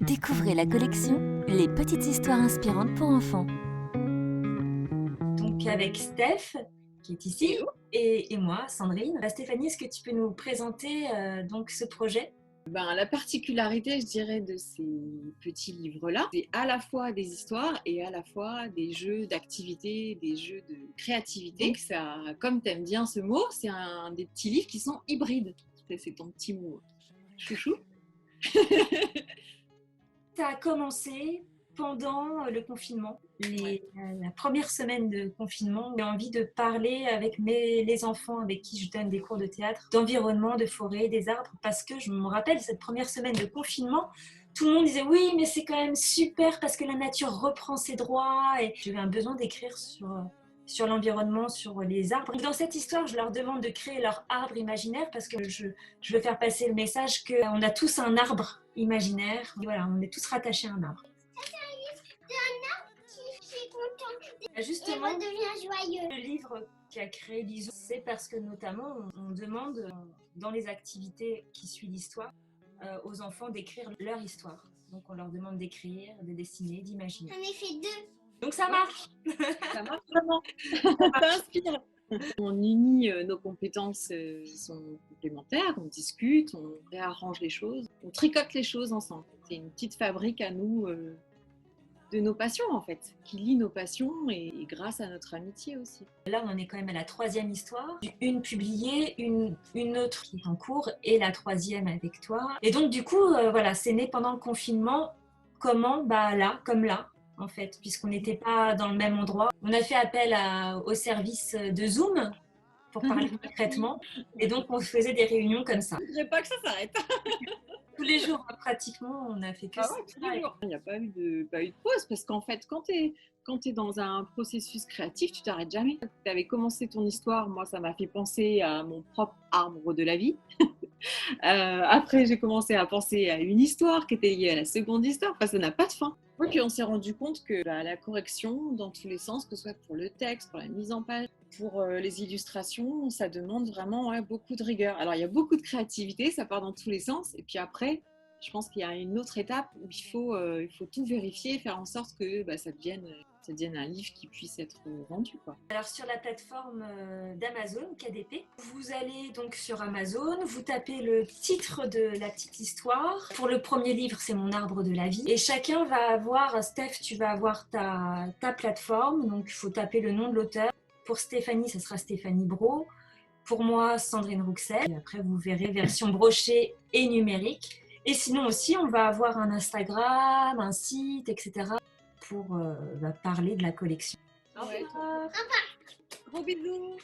Découvrez la collection Les petites histoires inspirantes pour enfants. Donc avec Steph, qui est ici, et moi, Sandrine. Stéphanie, est-ce que tu peux nous présenter donc ce projet ? La particularité, je dirais, de ces petits livres-là, c'est à la fois des histoires et à la fois des jeux d'activité, des jeux de créativité. Ça, comme tu aimes bien ce mot, c'est un des petits livres qui sont hybrides. C'est ton petit mot chouchou. Ça a commencé pendant le confinement, la première semaine de confinement. J'ai envie de parler avec les enfants avec qui je donne des cours de théâtre, d'environnement, de forêt, des arbres, parce que je me rappelle cette première semaine de confinement, tout le monde disait oui, mais c'est quand même super parce que la nature reprend ses droits. Et j'avais un besoin d'écrire sur l'environnement, sur les arbres. Dans cette histoire, je leur demande de créer leur arbre imaginaire parce que je veux faire passer le message qu'on a tous un arbre imaginaire. Voilà, on est tous rattachés à un arbre. Justement, joyeux. le livre qu'a créé Lisou, c'est parce que notamment on demande dans les activités qui suivent l'histoire aux enfants d'écrire leur histoire. Donc on leur demande d'écrire, de dessiner, d'imaginer. J'en ai fait 2. Donc ça marche. Ça marche vraiment. Ça inspire. On unit nos compétences qui sont complémentaires, on discute, on réarrange les choses, on tricote les choses ensemble. C'est une petite fabrique à nous de nos passions en fait, qui lie nos passions et grâce à notre amitié aussi. Là, on en est quand même à la 3e histoire. Une publiée, une autre qui est en cours et la 3e avec toi. Et donc, du coup, voilà, c'est né pendant le confinement. Comment ? Là, comme là, en fait, puisqu'on n'était pas dans le même endroit. On a fait appel au service de Zoom pour parler concrètement. Et donc, on faisait des réunions comme ça. Je ne voudrais pas que ça s'arrête. Tous les jours, pratiquement, on a fait que ça. Tous les jours. Il n'y a pas eu de pause parce qu'en fait, quand tu es dans un processus créatif, tu t'arrêtes jamais. Tu avais commencé ton histoire, moi ça m'a fait penser à mon propre arbre de la vie. Après, j'ai commencé à penser à une histoire qui était liée à la seconde histoire. Enfin, ça n'a pas de fin. Et puis on s'est rendu compte que la correction dans tous les sens, que ce soit pour le texte, pour la mise en page, pour les illustrations, ça demande vraiment beaucoup de rigueur. Alors il y a beaucoup de créativité, ça part dans tous les sens. Et puis après, je pense qu'il y a une autre étape où il faut tout vérifier, faire en sorte que ça devienne un livre qui puisse être vendu, quoi. Alors sur la plateforme d'Amazon, KDP, vous allez donc sur Amazon, vous tapez le titre de la petite histoire. Pour le premier livre, c'est Mon arbre de la vie. Et chacun va avoir, Steph, tu vas avoir ta plateforme, donc il faut taper le nom de l'auteur. Pour Stéphanie, ça sera Stéphanie Brault. Pour moi, Sandrine Rouxel. Et après, vous verrez version brochée et numérique. Et sinon aussi, on va avoir un Instagram, un site, etc. pour parler de la collection. Au revoir. Gros bisous.